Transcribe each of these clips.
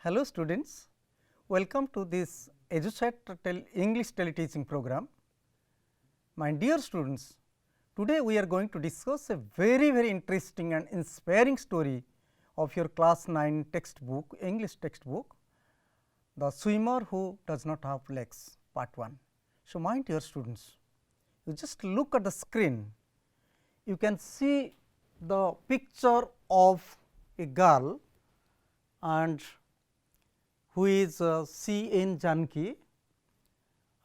Hello students, welcome to this EduSat English teleteaching program. My dear students, today we are going to discuss a very interesting and inspiring story of your class 9 textbook, English textbook, The Swimmer Who Does Not Have Legs, part 1. So, my dear students, you just look at the screen, you can see the picture of a girl and who is C.N. Janki,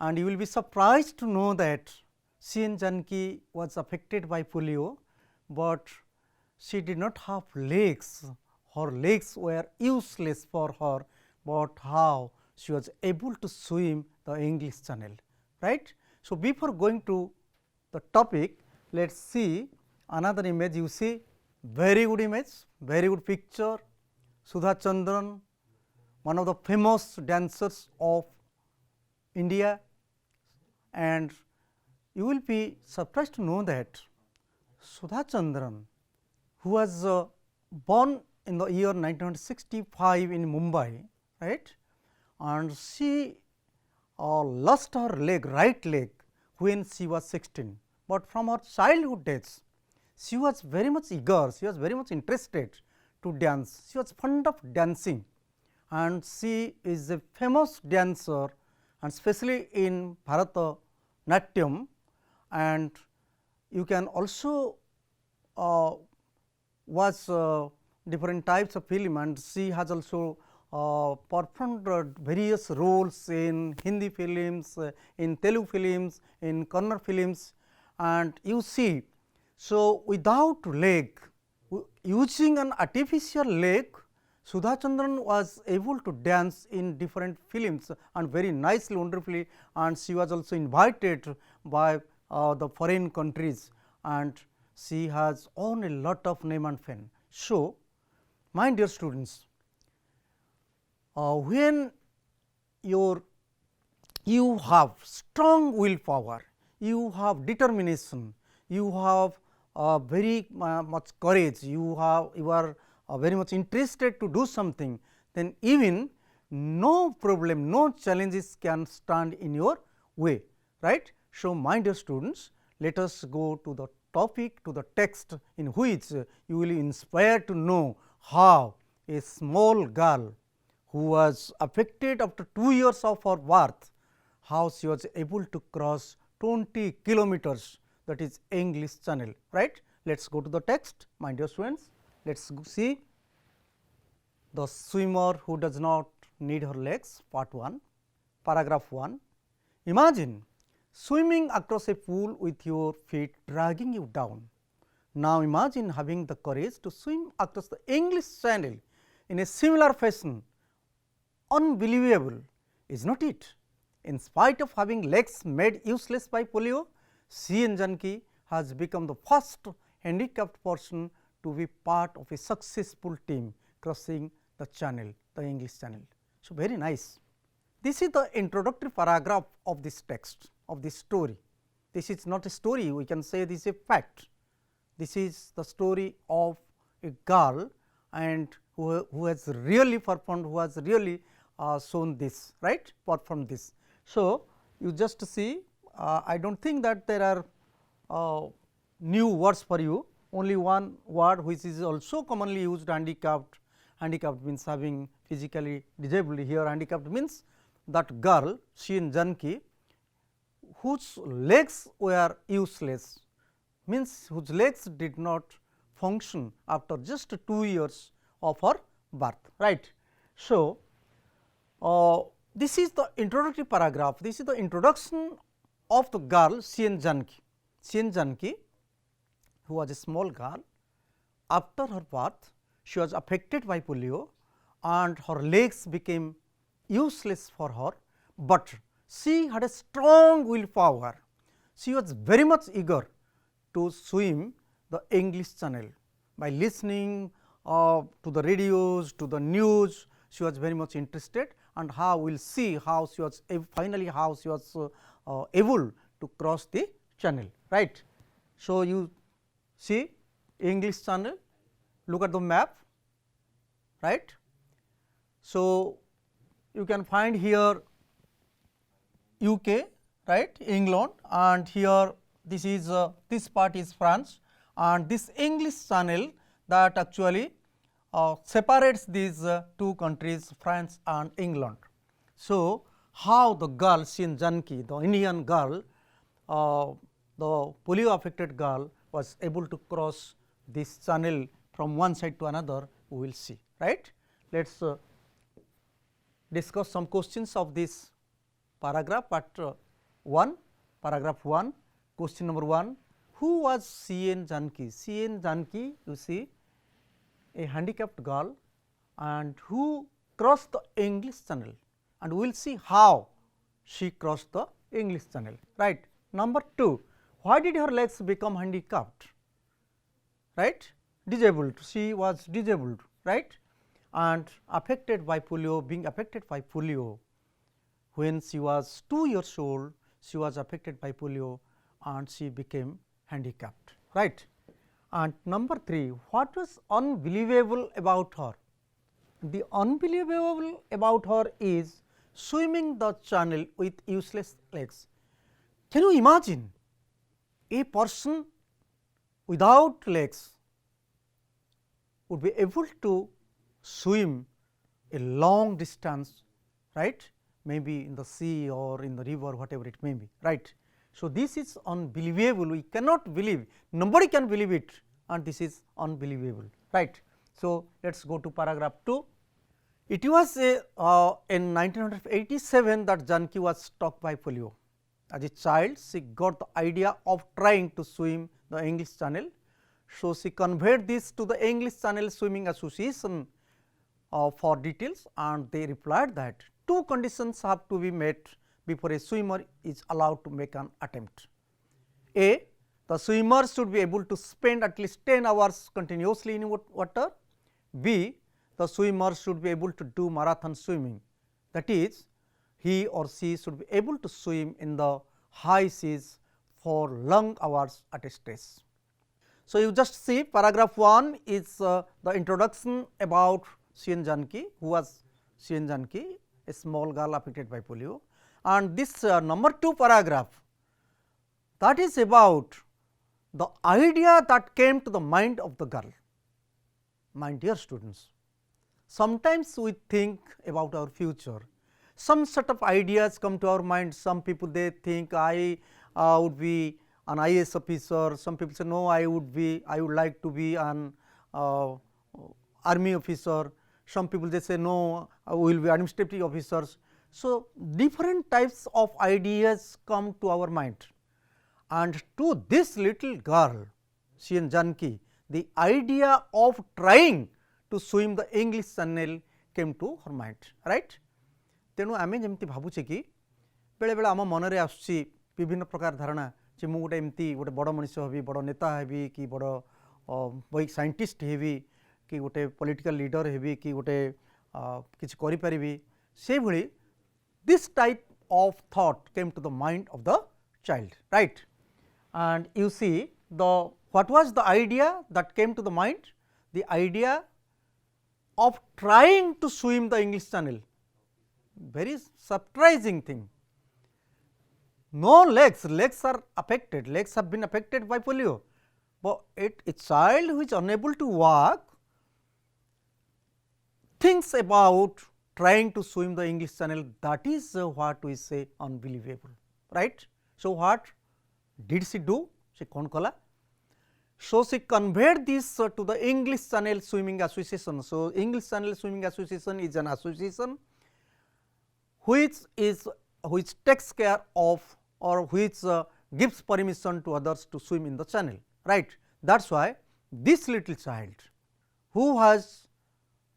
and you will be surprised to know that C.N. Janki was affected by polio, but she did not have legs, her legs were useless for her, but how she was able to swim the English Channel, right. So, before going to the topic, let us see another image. You see very good image, very good picture, Sudha Chandran, one of the famous dancers of India, and you will be surprised to know that Sudha Chandran, who was born in the year 1965 in Mumbai, right, and she lost her leg, right leg when she was 16, but from her childhood days she was very much eager, she was very much interested to dance, she was fond of dancing, and she is a famous dancer and especially in Bharatanatyam, and you can also watch different types of film, and she has also performed various roles in Hindi films, in Telugu films, in Kannada films, and you see. So, without leg, using an artificial leg, Sudha Chandran was able to dance in different films and very nicely, wonderfully, and she was also invited by the foreign countries, and she has won a lot of name and fame. So, my dear students, when you have strong willpower, you have determination, you have very much courage, you are very much interested to do something, then even no problem, no challenges can stand in your way, right. So, my dear students, let us go to the topic, to the text in which you will be inspired to know how a small girl who was affected after 2 years of her birth, how she was able to cross 20 kilometers, that is English Channel, right. Let us go to the text, my dear students. Let us see The Swimmer Who Does Not Need Her Legs, part 1, paragraph 1. Imagine swimming across a pool with your feet dragging you down. Now, imagine having the courage to swim across the English Channel in a similar fashion. Unbelievable, is not it? In spite of having legs made useless by polio, C.N. Janki has become the first handicapped person to be part of a successful team crossing the channel, the English Channel. So, very nice. This is the introductory paragraph of this text, of this story. This is not a story, we can say this is a fact. This is the story of a girl and who has really performed, who has really shown this, right, performed this. So, you just see, I do not think that there are new words for you, only one word which is also commonly used, handicapped. Handicapped means having physically disabled, here handicapped means that girl C.N. Janki, whose legs were useless, means whose legs did not function after just 2 years of her birth, right. So, this is the introductory paragraph, this is the introduction of the girl C.N. Janki. C.N. Janki, who was a small girl, after her birth she was affected by polio and her legs became useless for her, but she had a strong willpower. She was very much eager to swim the English Channel by listening to the radios, to the news. She was very much interested, and how we will see how she was finally how she was able to cross the channel, right. So, you see English Channel, look at the map, right. So, you can find here UK, right, England, and here this is this part is France, and this English channel that actually separates these two countries, France and England. So, how the girl Shin Janki, the Indian girl, the polio affected girl was able to cross this channel from one side to another, we will see, right. Let us discuss some questions of this paragraph. Part 1, paragraph 1, question number 1, who was C.N. Janki? C.N. Janki, you see, a handicapped girl, and who crossed the English channel, and we will see how she crossed the English channel, right. Number 2, why did her legs become handicapped, right, disabled, she was disabled, right, and affected by polio, being affected by polio. When she was 2 years old, she was affected by polio and she became handicapped, right. And number 3, what was unbelievable about her? The unbelievable about her is swimming the channel with useless legs. Can you imagine a person without legs would be able to swim a long distance, right, maybe in the sea or in the river, whatever it may be, right. So, this is unbelievable, we cannot believe, nobody can believe it, and this is unbelievable, right. So, let us go to paragraph 2. It was in 1987 that Janki was struck by polio. As a child, she got the idea of trying to swim the English Channel. So, she conveyed this to the English Channel Swimming Association for details, and they replied that 2 conditions have to be met before a swimmer is allowed to make an attempt. A, the swimmer should be able to spend at least 10 hours continuously in water. B, the swimmer should be able to do marathon swimming, that is, he or she should be able to swim in the high seas for long hours at a stretch. So, you just see paragraph 1 is the introduction about C.N. Janki, who was C.N. Janki, a small girl affected by polio, and this number 2 paragraph, that is about the idea that came to the mind of the girl. My dear students, sometimes we think about our future, some set of ideas come to our mind. Some people they think I would be an IAS officer, some people say no, I would like to be an army officer, some people they say no, we will be administrative officers. So, different types of ideas come to our mind, and to this little girl C.N. Janki, the idea of trying to swim the English Channel came to her mind, right. तेणु आम जमी भावुचे कि बेले बेले आम मनरे आसुची विभिन्न प्रकार धारणा जे मु गोटे एमती गोटे बड़ मनीष हेबी, बड़ नेता हेबी, कि बड़ वही साइंटिस्ट हेबी, कि गोटे पॉलिटिकल लीडर हेबी, कि गोटे किछि करि परिबी, से भली this type of thought came to the mind of the child, right. And you see the what was the idea that came to the mind? The idea of trying to swim the English Channel. Very surprising thing. No legs, legs are affected, legs have been affected by polio, but a child who is unable to walk thinks about trying to swim the English Channel, that is what we say unbelievable, right. So, what did she do? She kon kala. So, she conveyed this to the English Channel Swimming Association. So, English Channel Swimming Association is an association which takes care of or which gives permission to others to swim in the channel, right. That is why this little child who has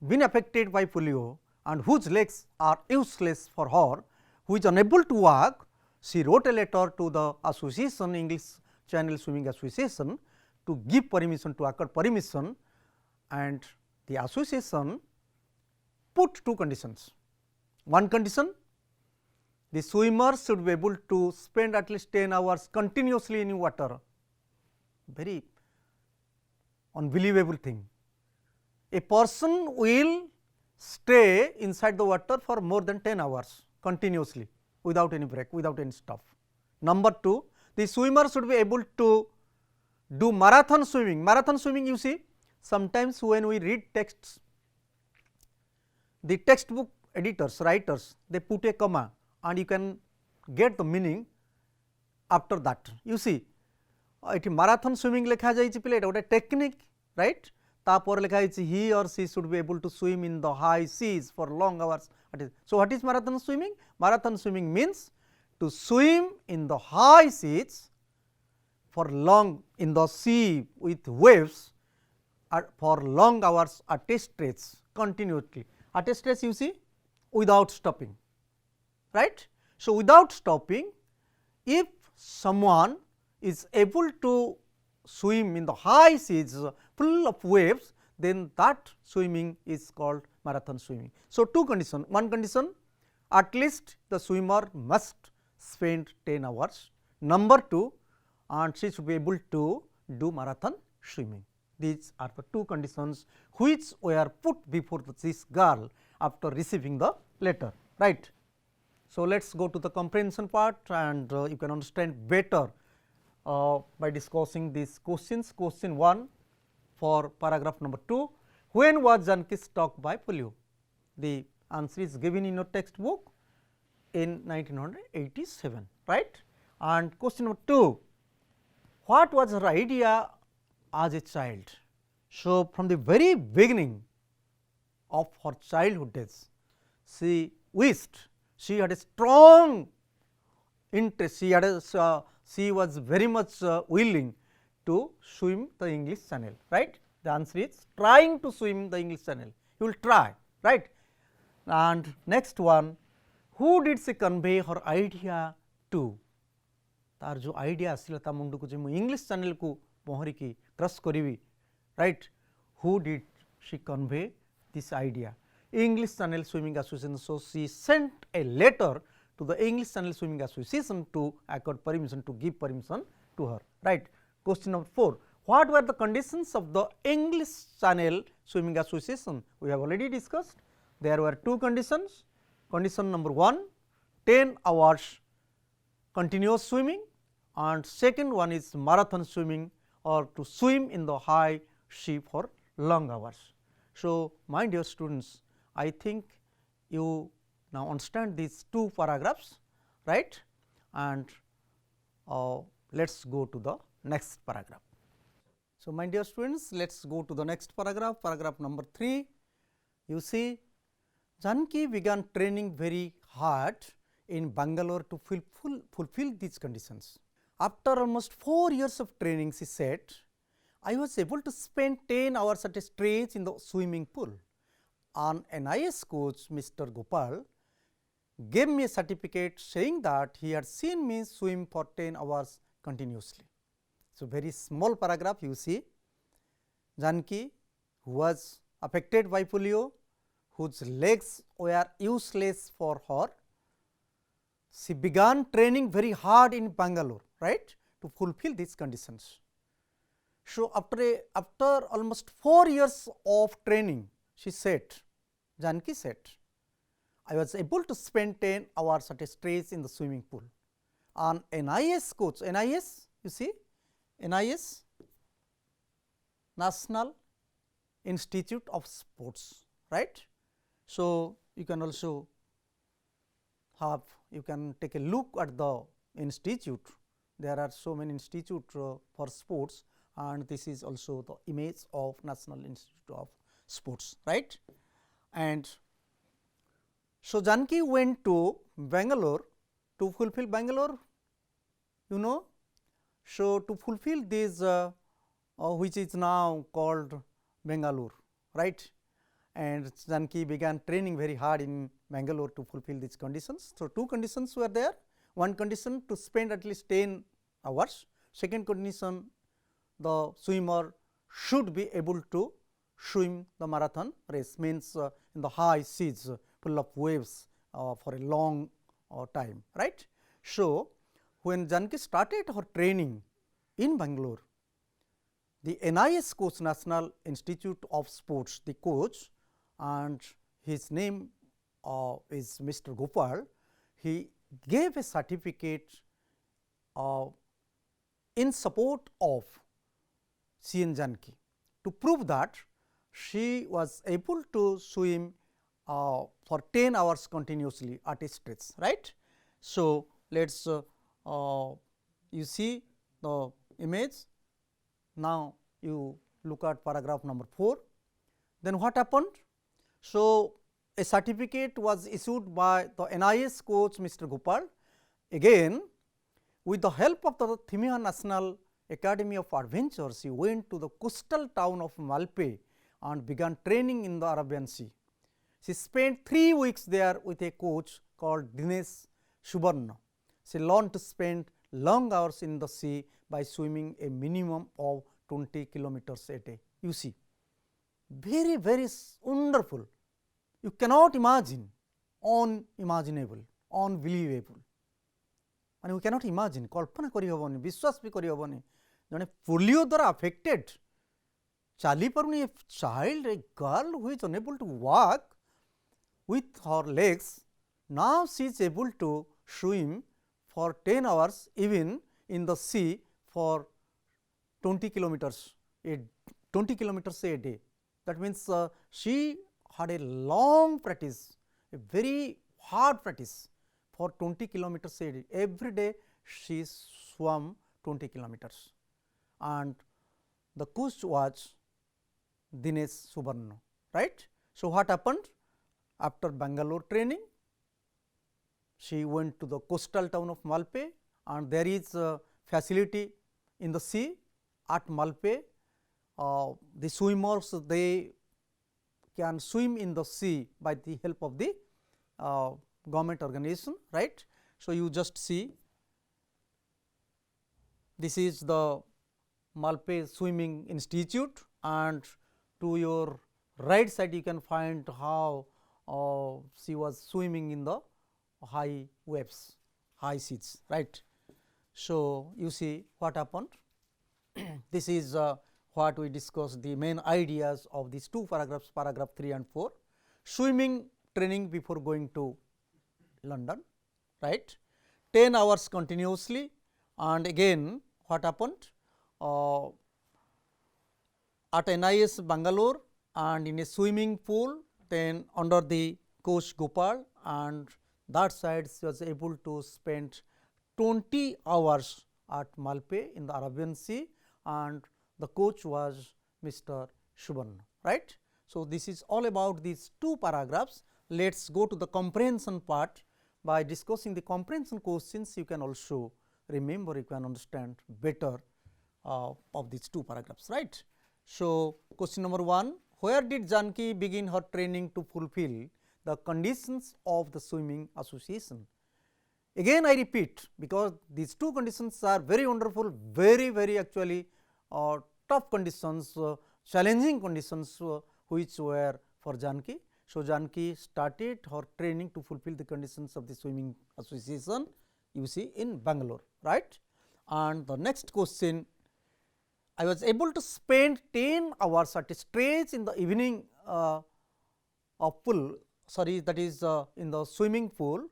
been affected by polio and whose legs are useless for her, who is unable to walk, she wrote a letter to the association, English Channel Swimming Association, to give permission, to accord permission, and the association put 2 conditions. One condition, the swimmer should be able to spend at least 10 hours continuously in water, very unbelievable thing. A person will stay inside the water for more than 10 hours continuously without any break, without any stop. Number 2, the swimmer should be able to do marathon swimming. Marathon swimming, you see, sometimes when we read texts, the textbook editors, writers, they put a comma and you can get the meaning after that. You see, it marathon swimming lekha jaichi pile, eta gote technique, right? Tapor lekha jaichi he or she should be able to swim in the high seas for long hours. So what is marathon swimming? Marathon swimming means to swim in the high seas for long, in the sea with waves for long hours at a stretch continuously. At a stretch, you see, without stopping, right? So without stopping, if someone is able to swim in the high seas full of waves, then that swimming is called marathon swimming. So two conditions. One condition, at least the swimmer must spend 10 hours. Number 2, and she should be able to do marathon swimming. These are the two conditions which were put before this girl after receiving the letter, right. So let us go to the comprehension part, and you can understand better by discussing these questions. Question 1 for paragraph number 2, when was Janki struck by polio? The answer is given in your textbook in 1987, right. And question number 2, what was her idea as a child? So from the very beginning of her childhood days, she wished, she had a strong interest, she was very much willing to swim the English Channel, right. The answer is trying to swim the English Channel, you will try, right. And next one, who did she convey her idea to? तार जो idea आसिला ता मुंड को जे मु English channel को पहरी की cross करिवि, right. Who did she convey this idea? English channel swimming association. So she sent a letter to the English Channel Swimming Association to accord permission, to give permission to her, right. Question number 4, what were the conditions of the English Channel Swimming Association? We have already discussed. There were two conditions. Condition number 1, 10 hours continuous swimming, and second one is marathon swimming, or to swim in the high sea for long hours. So my dear students, I think you now understand these two paragraphs, right, and let us go to the next paragraph. So my dear students, let us go to the next paragraph, paragraph number 3. You see, Janki began training very hard in Bangalore to fulfill these conditions. After almost 4 years of training, she said, I was able to spend 10 hours at a stretch in the swimming pool. An NIS coach, Mr. Gopal, gave me a certificate saying that he had seen me swim for 10 hours continuously. So very small paragraph, you see, Janki, who was affected by polio, whose legs were useless for her, she began training very hard in Bangalore, right, to fulfill these conditions. So after almost 4 years of training, she said, Janki said, I was able to spend 10 hours at a stretch in the swimming pool. An NIS coach, NIS, you see, NIS, National Institute of Sports, right. So you can also have, you can take a look at the institute. There are so many institutes for sports, and this is also the image of National Institute of Sports, right. And so Janki went to Bangalore to fulfill Bangalore, you know. So to fulfill this which is now called Bangalore, right, and Janki began training very hard in Bangalore to fulfill these conditions. So two conditions were there. One condition, to spend at least 10 hours. Second condition, the swimmer should be able to swim the marathon race, means in the high seas full of waves for a long time, right. So when Janki started her training in Bangalore, the NIS coach, National Institute of Sports, the coach, and his name is Mr. Gopal, he gave a certificate in support of C.N. Janaki to prove that she was able to swim for 10 hours continuously at a stretch, right. So, let us you see the image. Now, you look at paragraph number 4. Then what happened? So, a certificate was issued by the NIS coach Mr. Gopal. Again, with the help of the Thimia National Academy of Adventures, he went to the coastal town of Malpe and began training in the Arabian Sea. She spent 3 weeks there with a coach called Dinesh Subarna. She learned to spend long hours in the sea by swimming a minimum of 20 kilometers a day. You see, very, very wonderful. You cannot imagine, unimaginable, unbelievable. And we cannot imagine, कल्पना करी होबनी, विश्वास भी करी होबनी, जने polio द्वारा affected, चाली पारुनी a child, a girl who is unable to walk with her legs, now she is able to swim for 10 hours even in the sea for 20 kilometers a day. That means, she had a long practice, a very hard practice for 20 kilometers a day. Every day she swam 20 kilometers, and the coach was Dinesh Subarna, right. So, what happened? After Bangalore training, she went to the coastal town of Malpe, and there is a facility in the sea at Malpe. The swimmers, they can swim in the sea by the help of the government organization, right. So, you just see, this is the Malpe Swimming Institute, and to your right side you can find how she was swimming in the high waves, high seas, right. So, you see what happened. This is what we discussed, the main ideas of these two paragraphs, paragraph 3 and 4. Swimming training before going to London, right. 10 hours continuously, and again what happened at NIS Bangalore and in a swimming pool, then under the coach Gopal, and that side she was able to spend 20 hours at Malpe in the Arabian Sea, and the coach was Mr. Subarna, right. So, this is all about these two paragraphs. Let us go to the comprehension part. By discussing the comprehension questions, you can also remember, you can understand better of these two paragraphs, right. So, question number 1, where did Janaki begin her training to fulfill the conditions of the swimming association? Again I repeat, because these two conditions are very wonderful, very actually tough conditions, challenging conditions which were for Janaki. So, Janaki started her training to fulfill the conditions of the swimming association, you see, in Bangalore, right. And the next question, I was able to spend 10 hours at a stretch in the evening of pool, sorry, that is in the swimming pool,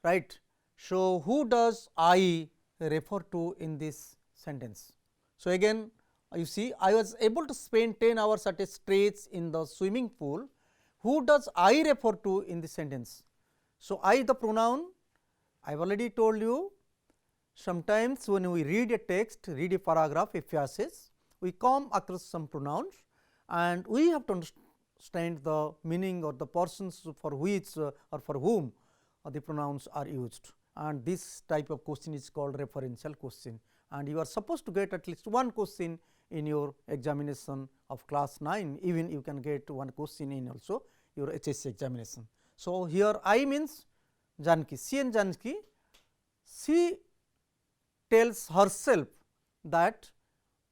right. So, who does I refer to in this sentence? So, again you see, I was able to spend 10 hours at a stretch in the swimming pool. Who does I refer to in this sentence? So, I, the pronoun, I have already told you, sometimes when we read a text, read a paragraph, a passage, we come across some pronouns, and we have to understand the meaning or the persons for which or for whom the pronouns are used, and this type of question is called referential question, and you are supposed to get at least one question in your examination of class 9, even you can get one question in also your HSC examination. So, here I means Janaki, C.N. Janaki, she tells herself that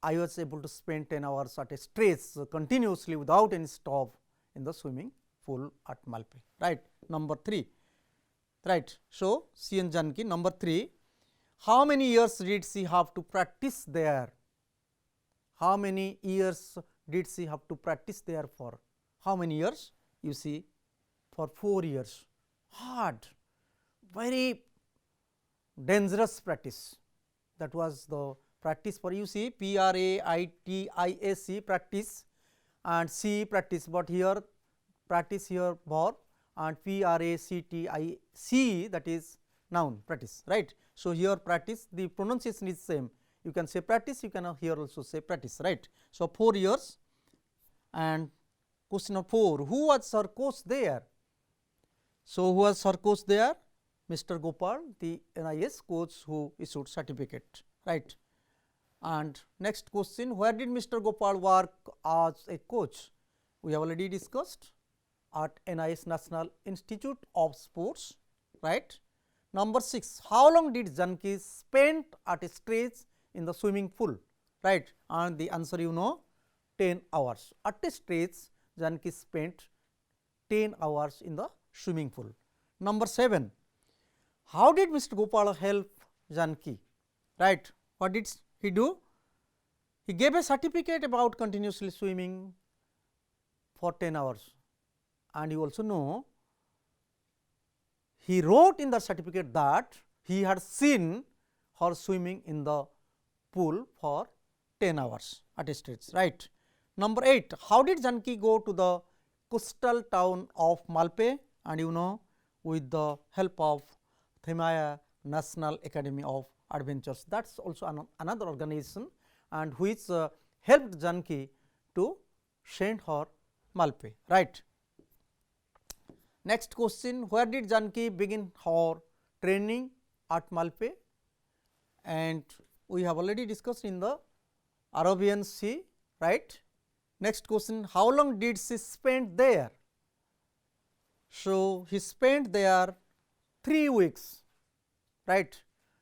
I was able to spend 10 hours at a stretch continuously without any stop in the swimming pool at Malpe, right. Number 3, right. So, C.N. Janaki, number 3, how many years did she have to practice there? How many years did she have to practice there for? How many years? You see for 4 years, hard, very dangerous practice. That was the practice for you see practice practice and C practice, but here practice here verb and practice that is noun practice, right. So, here practice the pronunciation is same, you can say practice, you can here also say practice, right. So, 4 years. And question number 4, who was her coach there? So, who was her coach there? Mr. Gopal, the NIS coach who issued certificate, right. And next question, where did Mr. Gopal work as a coach? We have already discussed at NIS National Institute of Sports, right. Number 6, how long did Janki spend at a stretch in the swimming pool, right, and the answer you know 10 hours. At a stretch Janki spent 10 hours in the swimming pool. Number 7, how did Mr. Gopal help Janki, right, what did he do? He gave a certificate about continuously swimming for 10 hours, and you also know he wrote in the certificate that he had seen her swimming in the pool for 10 hours at a stretch, right. Number 8, how did Janki go to the coastal town of Malpe? And you know with the help of Themaya National Academy of Adventures, that is also another organization and which helped Janki to send her Malpe, right. Next question, where did Janki begin her training at Malpe? And we have already discussed in the Arabian Sea, right. Next question, how long did she spend there? So, he spent there 3 weeks, right.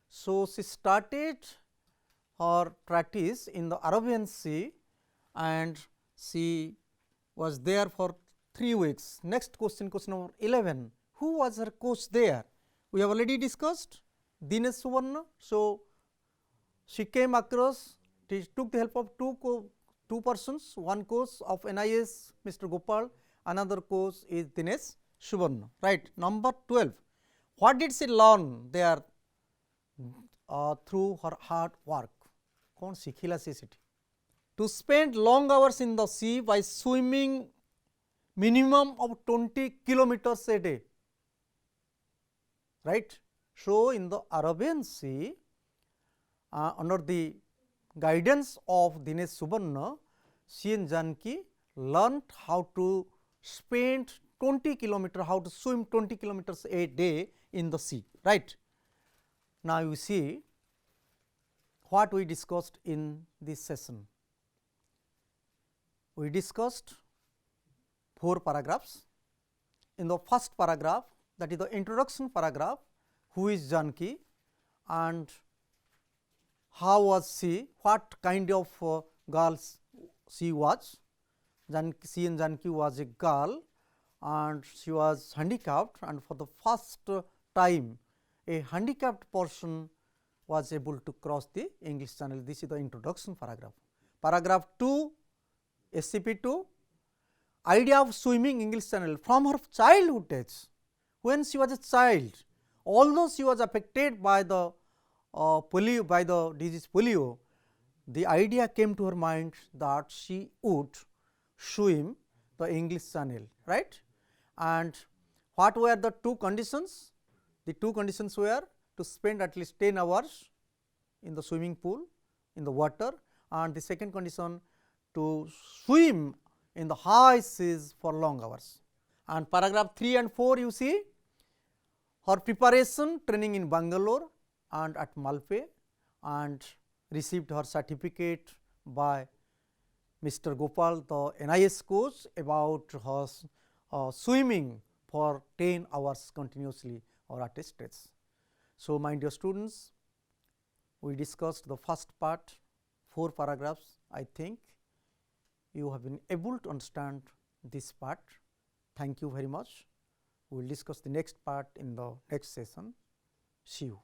So, she started her practice in the Arabian Sea and she was there for 3 weeks. Next question, question number 11, who was her coach there? We have already discussed Dinesh Suvarna. So, she came across, she took the help of two persons, one coach of NIS Mr. Gopal, another coach is Dinesh Suvarna, right. Number 12, what did she learn there through her hard work? कौन सीखिला से सेठी? To spend long hours in the sea by swimming minimum of 20 kilometers a day, right. So, in the Arabian Sea under the guidance of Dinesh Suvarna, she and Janki learnt how to spend 20 kilometers, how to swim 20 kilometers a day in the sea, right. Now, you see what we discussed in this session. We discussed 4 paragraphs. In the first paragraph, that is the introduction paragraph, who is Janki and how was she, what kind of girl she was. She and Janki was a girl and she was handicapped, and for the first time a handicapped person was able to cross the English Channel. This is the introduction paragraph. Paragraph 2, SCP2, idea of swimming English Channel from her childhood age. When she was a child, although she was affected by the polio, by the disease polio, the idea came to her mind that she would swim the English Channel, right. And what were the 2 conditions? The 2 conditions were to spend at least 10 hours in the swimming pool in the water, and the second condition to swim in the high seas for long hours. And paragraph 3 and 4, you see her preparation training in Bangalore and at Malpe, and received her certificate by Mr. Gopal, the NIS coach, about her swimming for 10 hours continuously or at a stretch. So, my dear students, we discussed the first part, 4 paragraphs. I think you have been able to understand this part. Thank you very much. We will discuss the next part in the next session. See you.